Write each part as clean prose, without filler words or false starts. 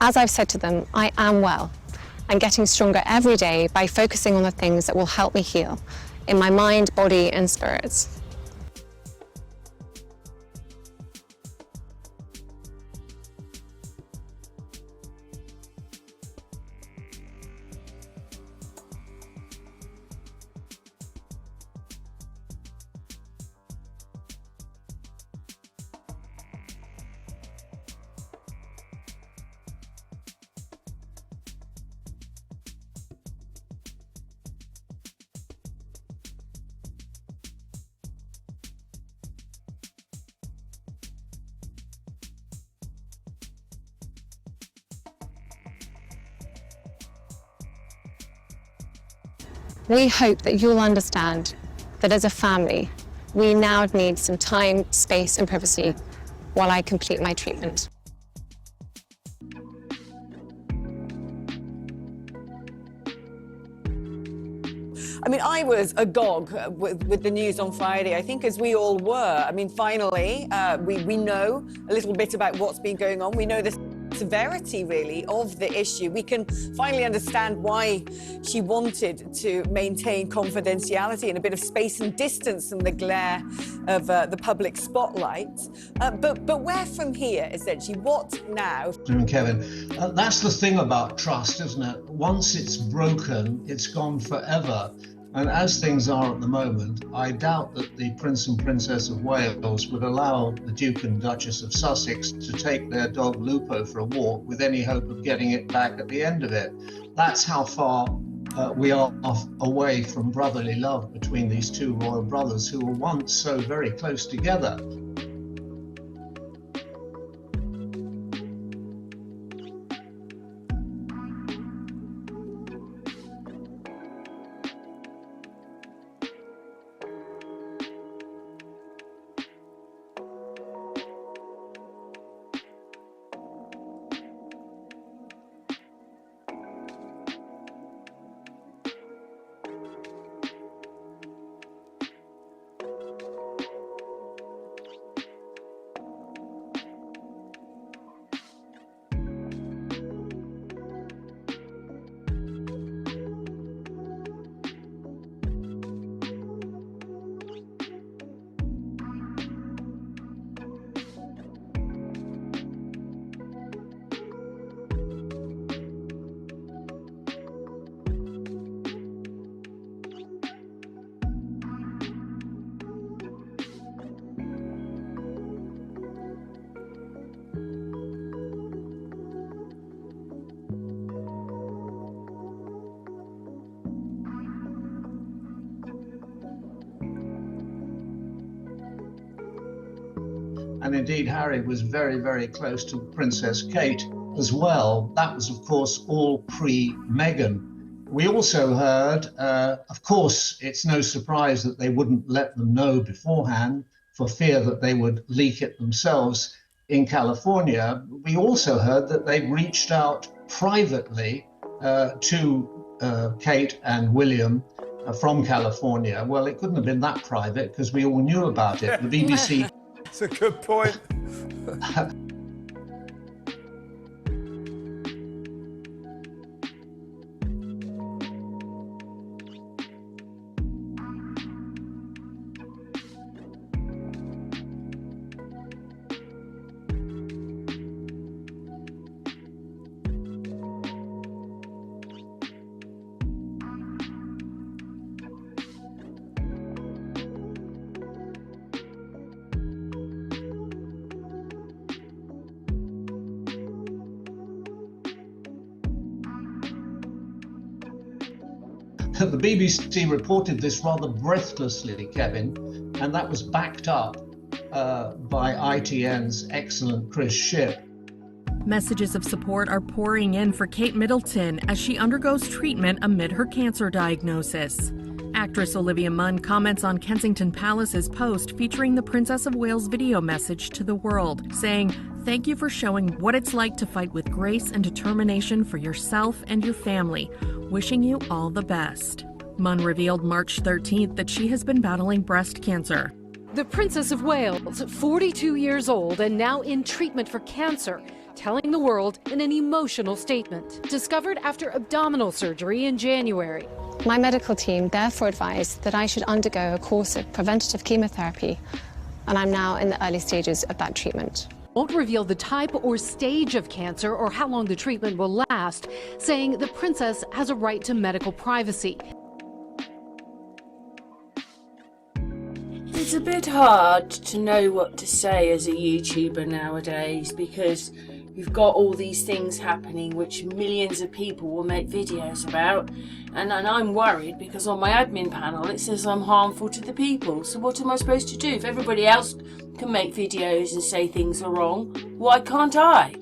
As I've said to them, I am well and getting stronger every day by focusing on the things that will help me heal in my mind, body, and spirits. We hope that you'll understand that as a family, we now need some time, space, and privacy while I complete my treatment. I mean, I was agog with the news on Friday, I think, as we all were. I mean, finally, we know a little bit about what's been going on. We know the severity, really, of the issue. We can finally understand why she wanted to maintain confidentiality and a bit of space and distance from the glare of the public spotlight. But where from here, essentially? What now? Kevin, that's the thing about trust, isn't it? Once it's broken, it's gone forever. And as things are at the moment, I doubt that the Prince and Princess of Wales would allow the Duke and Duchess of Sussex to take their dog Lupo for a walk with any hope of getting it back at the end of it. That's how far we are away from brotherly love between these two royal brothers who were once so very close together. And indeed, Harry was very, very close to Princess Kate as well. That was, of course, all pre-Meghan. We also heard, of course, it's no surprise that they wouldn't let them know beforehand for fear that they would leak it themselves in California. We also heard that they reached out privately to Kate and William from California. Well, it couldn't have been that private because we all knew about it. The BBC... That's a good point. The BBC reported this rather breathlessly, Kevin, and that was backed up by ITN's excellent Chris Shipp. Messages of support are pouring in for Kate Middleton as she undergoes treatment amid her cancer diagnosis. Actress Olivia Munn comments on Kensington Palace's post featuring the Princess of Wales video message to the world, saying, "Thank you for showing what it's like to fight with grace and determination for yourself and your family. Wishing you all the best." Munn revealed March 13th that she has been battling breast cancer. The Princess of Wales, 42 years old and now in treatment for cancer, telling the world in an emotional statement. Discovered after abdominal surgery in January. My medical team therefore advised that I should undergo a course of preventative chemotherapy, and I'm now in the early stages of that treatment. Won't reveal the type or stage of cancer or how long the treatment will last, saying the princess has a right to medical privacy. It's a bit hard to know what to say as a YouTuber nowadays, because you've got all these things happening which millions of people will make videos about, and I'm worried because on my admin panel it says I'm harmful to the people. So what am I supposed to do? If everybody else can make videos and say things are wrong, why can't I?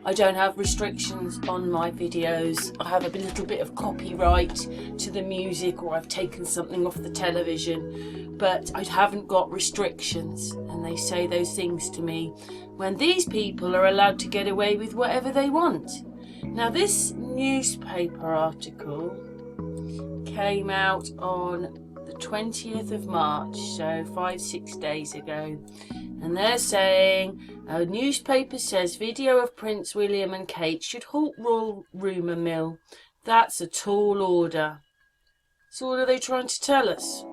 I don't have restrictions on my videos. I have a little bit of copyright to the music, or I've taken something off the television, but I haven't got restrictions, and they say those things to me when these people are allowed to get away with whatever they want. Now, this newspaper article came out on the 20th of March, so 5-6 days ago, and they're saying a newspaper says video of Prince William and Kate should halt royal rumour mill. That's a tall order. So what are they trying to tell us?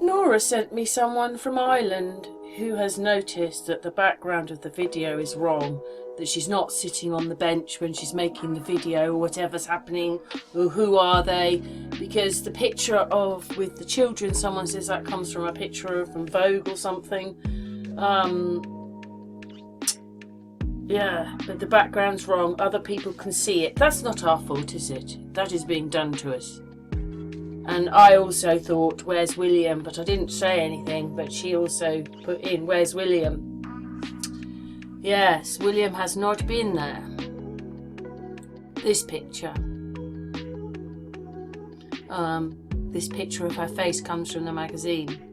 Nora sent me someone from Ireland who has noticed that the background of the video is wrong, that she's not sitting on the bench when she's making the video, or whatever's happening, or who are they, because the picture of with the children, someone says that comes from a picture from Vogue or something. Yeah, but the background's wrong, other people can see it. That's not our fault, is it? That is being done to us. And I also thought, where's William? But I didn't say anything, but she also put in, where's William? Yes, William has not been there. This picture. This picture of her face comes from the magazine.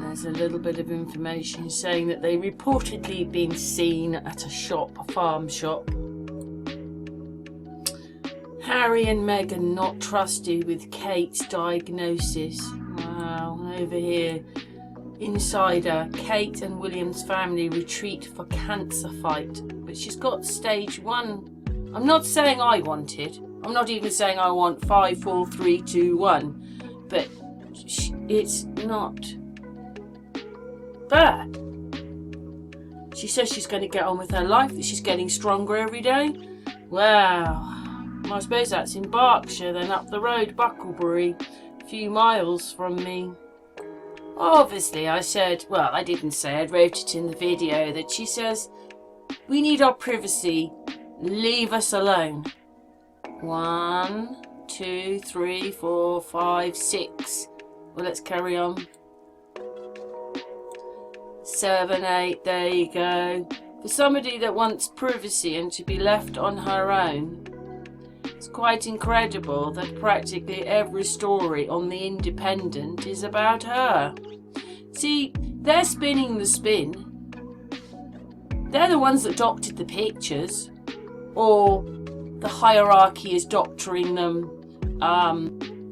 There's a little bit of information saying that they reportedly been seen at a shop, a farm shop. Harry and Meghan not trusted with Kate's diagnosis. Wow, over here. Insider, Kate and William's family retreat for cancer fight. But she's got stage 1. I'm not saying I want it. I'm not even saying I want 5, 4, 3, 2, 1. But it's not bad. She says she's going to get on with her life, that she's getting stronger every day. Wow. I suppose that's in Berkshire, then up the road, Bucklebury, a few miles from me. Obviously, I said, well, I didn't say, I wrote it in the video, that she says, we need our privacy, leave us alone. 1, 2, 3, 4, 5, 6. Well, let's carry on. 7, 8, there you go. For somebody that wants privacy and to be left on her own, it's quite incredible that practically every story on The Independent is about her. See, they're spinning the spin. They're the ones that doctored the pictures, or the hierarchy is doctoring them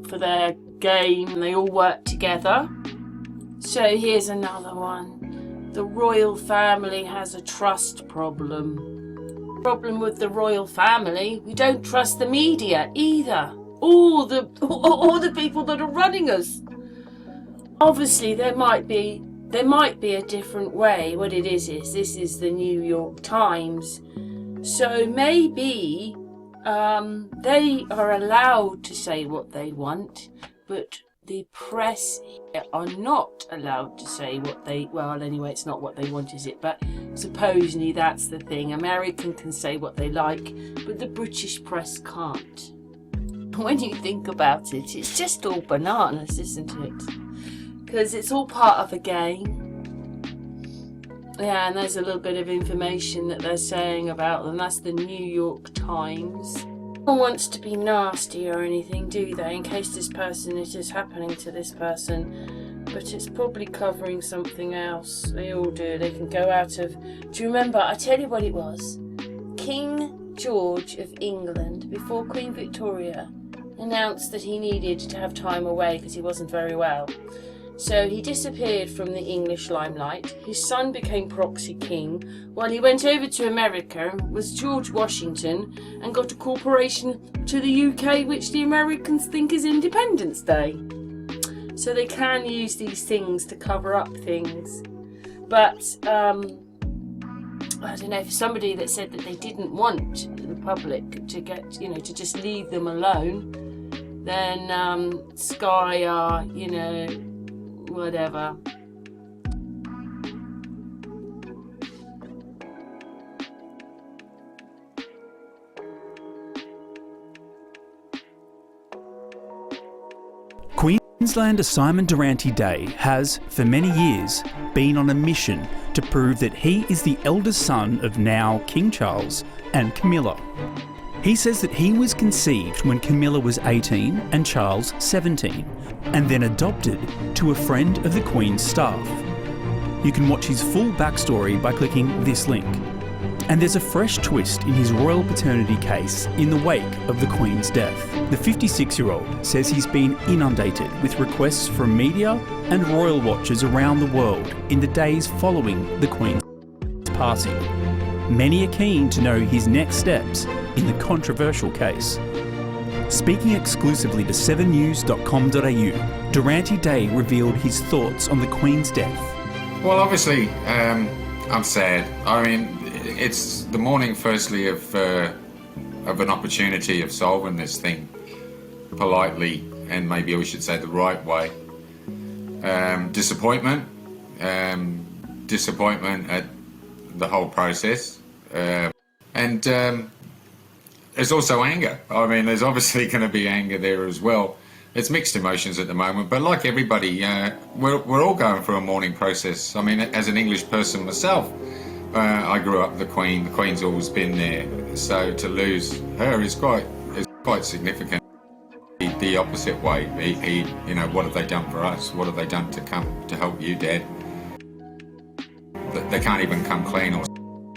for their game, and they all work together. So here's another one. The royal family has a trust problem. Problem with the royal family, we don't trust the media either. All the people that are running us. Obviously, there might be a different way. What it is this is the New York Times, so maybe they are allowed to say what they want, but the press are not allowed to say what they, well, anyway, it's not what they want, is it? But supposedly that's the thing. American can say what they like, but the British press can't. When you think about it, it's just all bananas, isn't it? Because it's all part of a game. Yeah, and there's a little bit of information that they're saying about them. That's the New York Times. No one wants to be nasty or anything, do they? In case this person, it is happening to this person. But it's probably covering something else. They all do. They can go out of... Do you remember? I tell you what it was. King George of England, before Queen Victoria, announced that he needed to have time away because he wasn't very well. So he disappeared from the English limelight. His son became proxy king, while he went over to America, was George Washington, and got a corporation to the UK, which the Americans think is Independence Day. So they can use these things to cover up things. But I don't know, for somebody that said that they didn't want the public to get, to just leave them alone, then Sky are, whatever. Queenslander Simon Durante Day has, for many years, been on a mission to prove that he is the eldest son of now King Charles and Camilla. He says that he was conceived when Camilla was 18 and Charles 17, and then adopted to a friend of the Queen's staff. You can watch his full backstory by clicking this link. And there's a fresh twist in his royal paternity case in the wake of the Queen's death. The 56-year-old says he's been inundated with requests from media and royal watchers around the world in the days following the Queen's passing. Many are keen to know his next steps in the controversial case. Speaking exclusively to 7news.com.au, Durante Day revealed his thoughts on the Queen's death. Well, obviously, I'm sad. I mean, it's the morning, firstly, of an opportunity of solving this thing politely, and maybe we should say the right way. Disappointment at the whole process, and there's also anger. I mean, there's obviously going to be anger there as well. It's mixed emotions at the moment, but like everybody, we're all going through a mourning process. I mean, as an English person myself, I grew up with the Queen. The Queen's always been there, so to lose her is quite significant. The opposite way, what have they done for us? What have they done to help you, Dad? They can't even come clean or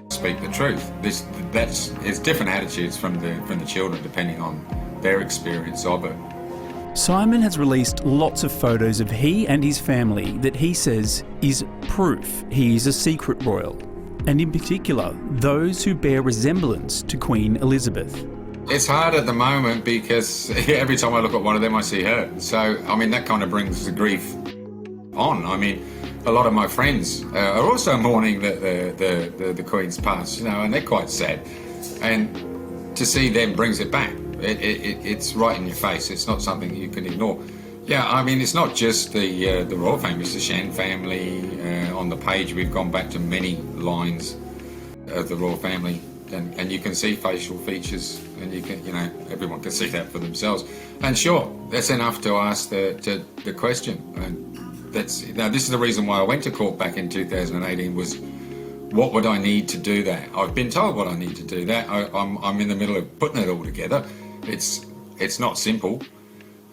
speak the truth. It's different attitudes from the children depending on their experience of it. Simon has released lots of photos of he and his family that he says is proof he is a secret royal, and in particular those who bear resemblance to Queen Elizabeth. It's hard at the moment because every time I look at one of them I see her. So, I mean, that kind of brings the grief on. I mean, a lot of my friends are also mourning that the Queen's passed, and they're quite sad. And to see them brings it back. It's right in your face. It's not something you can ignore. Yeah, I mean, it's not just the royal family, it's the Shan family. On the page, we've gone back to many lines of the royal family, and you can see facial features, and you can, everyone can see that for themselves. And sure, that's enough to ask the question. And this is the reason why I went to court back in 2018 was, what would I need to do that? I've been told what I need to do that. I'm in the middle of putting it all together. It's not simple.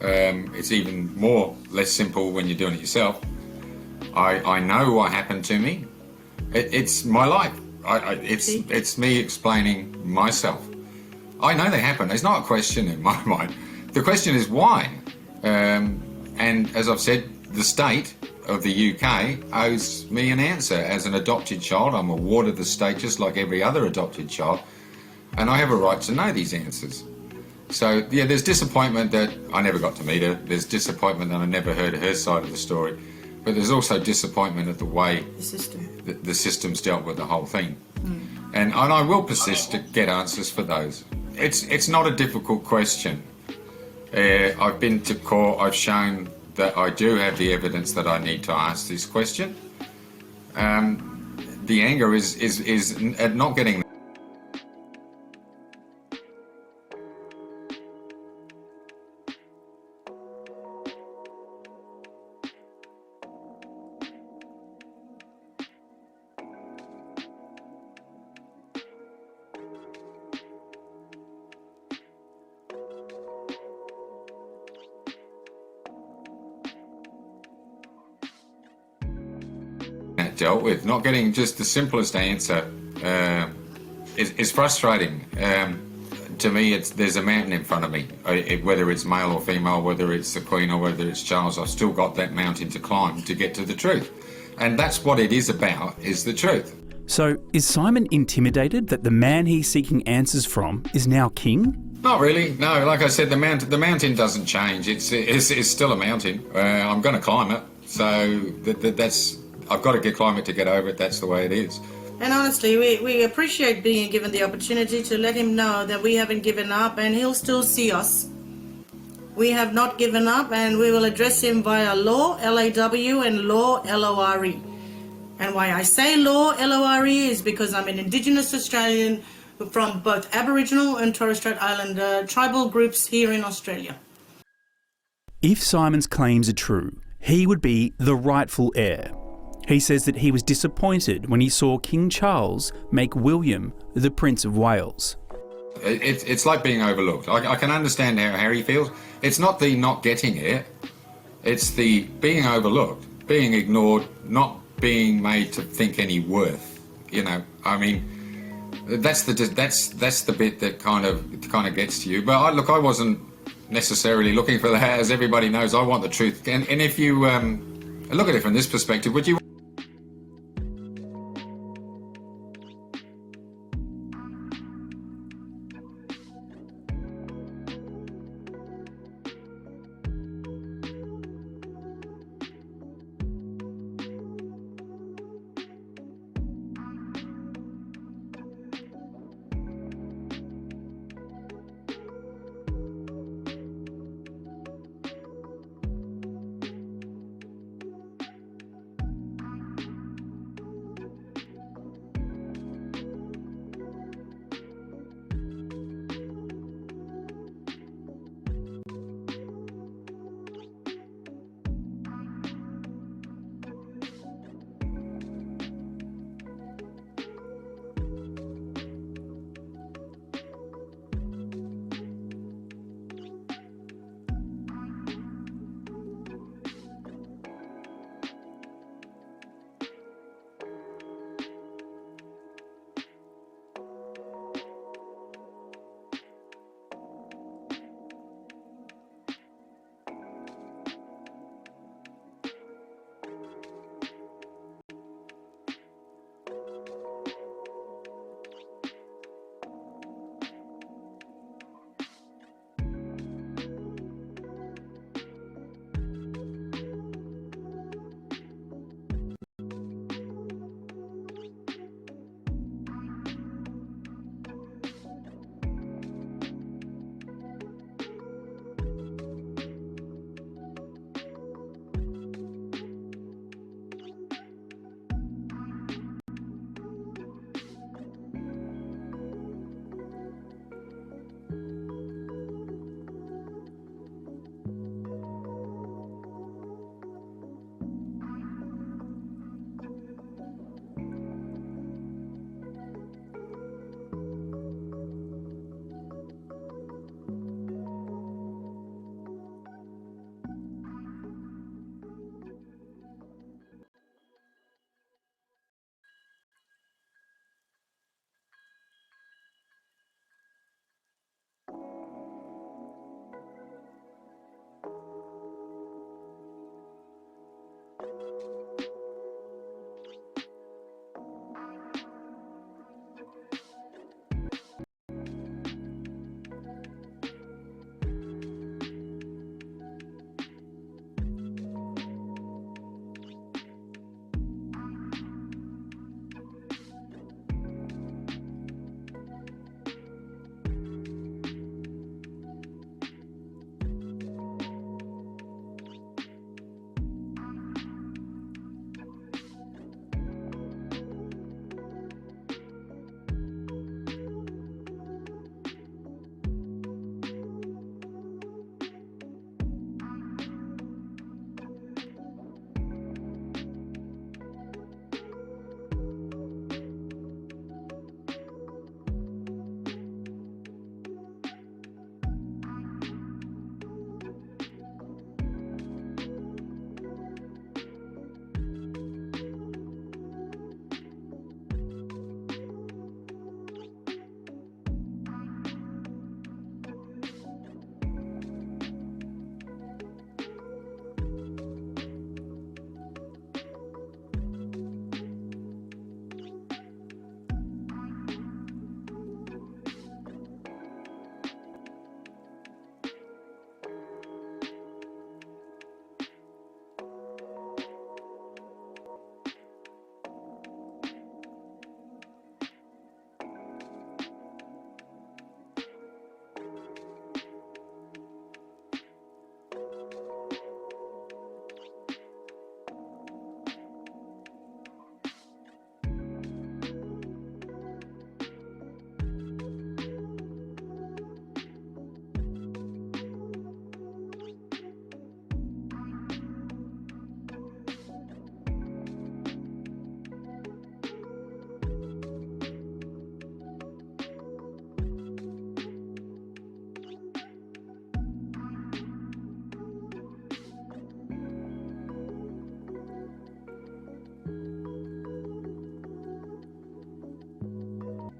It's even less simple when you're doing it yourself. I know what happened to me. It's my life. It's me explaining myself. I know they happened. There's not a question in my mind. The question is why. And as I've said, the state of the UK owes me an answer. As an adopted child, I'm a ward of the state just like every other adopted child, and I have a right to know these answers. So yeah, there's disappointment that I never got to meet her. There's disappointment that I never heard her side of the story. But there's also disappointment at the way the system's dealt with the whole thing. And I will persist to get answers for those. It's not a difficult question. I've been to court, I've shown that I do have the evidence that I need to ask this question. The anger is at not getting. Dealt with. Not getting just the simplest answer is frustrating. to me, there's a mountain in front of me. Whether it's male or female, whether it's the Queen or whether it's Charles, I've still got that mountain to climb to get to the truth. And that's what it is about, is the truth. So, is Simon intimidated that the man he's seeking answers from is now king? Not really, no. Like I said, the mountain doesn't change. It's still a mountain. I'm going to climb it. So that's I've got to climb it to get over it. That's the way it is. And honestly, we appreciate being given the opportunity to let him know that we haven't given up and he'll still see us. We have not given up, and we will address him via law, L-A-W, and law, L-O-R-E. And why I say law, L-O-R-E, is because I'm an Indigenous Australian from both Aboriginal and Torres Strait Islander tribal groups here in Australia. If Simon's claims are true, he would be the rightful heir. He says that he was disappointed when he saw King Charles make William the Prince of Wales. It's like being overlooked. I can understand how Harry feels. It's not the not getting it. It's the being overlooked, being ignored, not being made to think any worth. You know, I mean, that's the bit that kind of gets to you. But I wasn't necessarily looking for that. As everybody knows, I want the truth. And if you look at it from this perspective, would you?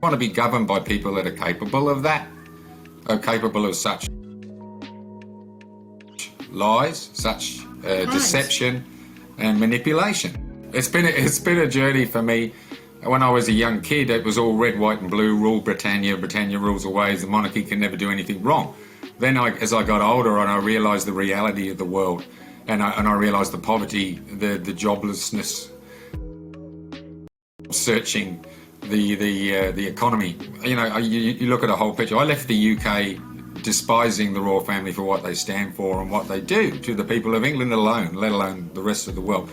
want to be governed by people that are capable of that, are capable of such lies, such deception and manipulation. It's been a journey for me. When I was a young kid, it was all red, white and blue, rule Britannia, Britannia rules always, the monarchy can never do anything wrong. Then as I got older and I realised the reality of the world, and I realised the poverty, the joblessness, searching the economy. You look at a whole picture. I left the UK despising the royal family for what they stand for and what they do to the people of England alone, let alone the rest of the world.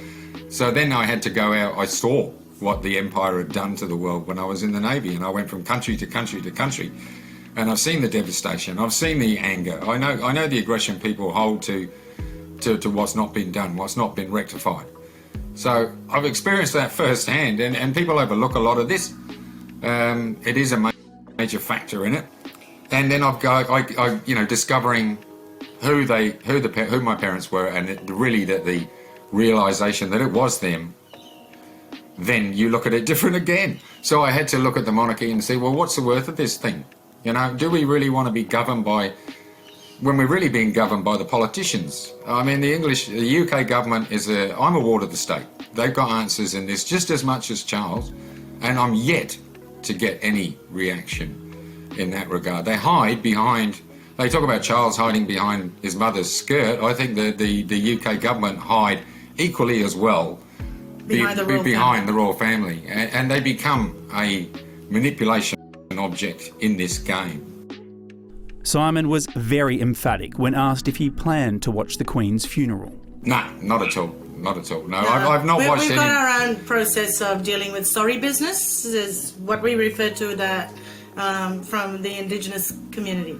So then I had to go out. I saw what the empire had done to the world when I was in the Navy, and I went from country to country to country, and I've seen the devastation. I've seen the anger. I know the aggression people hold to what's not been done, what's not been rectified. So I've experienced that firsthand, and people overlook a lot of this. It is a major factor in it. And then I discovering who my parents were, and the realization that it was them. Then you look at it different again. So I had to look at the monarchy and see, well, what's the worth of this thing? Do we really want to be governed by, when we're really being governed by the politicians? I mean, the UK government I'm a ward of the state. They've got answers in this just as much as Charles, and I'm yet to get any reaction in that regard. They talk about Charles hiding behind his mother's skirt. I think the UK government hide equally as well behind the royal family, and they become a manipulation object in this game. Simon was very emphatic when asked if he planned to watch the Queen's funeral. No, not at all. Not at all. No, I've not watched any. We've got our own process of dealing with sorry business, is what we refer to that from the Indigenous community.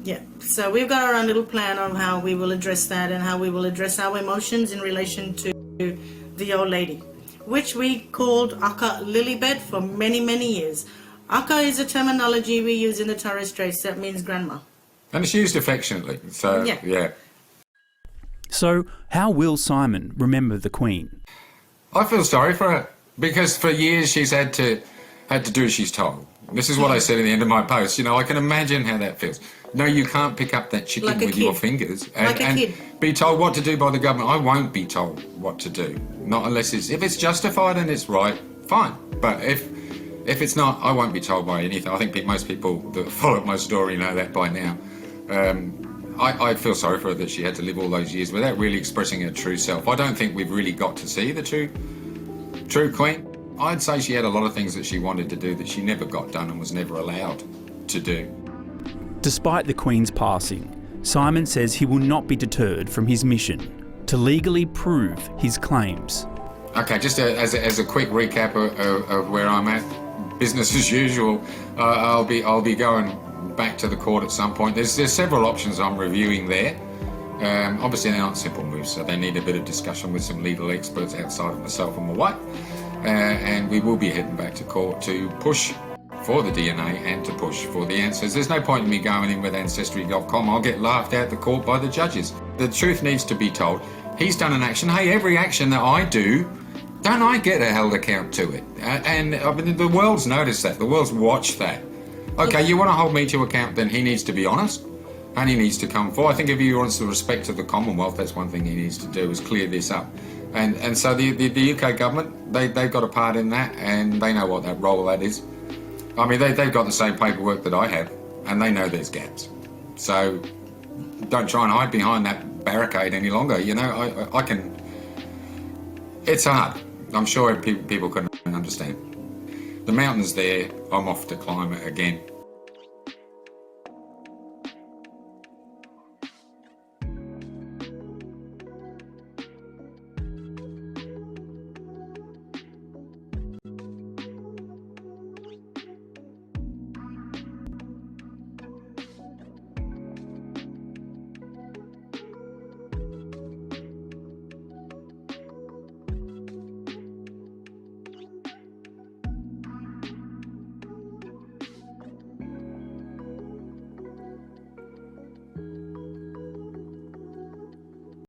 Yeah, so we've got our own little plan on how we will address that and how we will address our emotions in relation to the old lady, which we called Akka Lilybed for many, many years. Akka is a terminology we use in the Torres Straits that means grandma. And it's used affectionately, so yeah. So how will Simon remember the Queen? I feel sorry for her, because for years she's had to do as she's told. This is what I said at the end of my post. I can imagine how that feels. No, you can't pick up that chicken with your fingers and be told what to do by the government. I won't be told what to do, not unless if it's justified and it's right, fine. But if it's not, I won't be told by anything. I think most people that follow my story know that by now. I feel sorry for her that she had to live all those years without really expressing her true self. I don't think we've really got to see the true Queen. I'd say she had a lot of things that she wanted to do that she never got done and was never allowed to do. Despite the Queen's passing, Simon says he will not be deterred from his mission to legally prove his claims. Okay, just as a quick recap of where I'm at, business as usual. I'll be going back to the court at some point. There's several options I'm reviewing there. Obviously they aren't simple moves, so they need a bit of discussion with some legal experts outside of myself and my wife. And we will be heading back to court to push for the DNA and to push for the answers. There's no point in me going in with Ancestry.com. I'll get laughed at the court by the judges. The truth needs to be told. He's done an action. Hey, every action that I do, don't I get a held account to it? And I mean, the world's noticed that. The world's watched that. Okay, you want to hold me to account, then he needs to be honest and he needs to come forward. I think if he wants the respect of the Commonwealth, that's one thing he needs to do, is clear this up. And so the UK government, they've got a part in that, and they know what that role that is. I mean, they've got the same paperwork that I have, and they know there's gaps. So don't try and hide behind that barricade any longer. I can... It's hard. I'm sure people can understand. The mountain's there. I'm off to climb it again.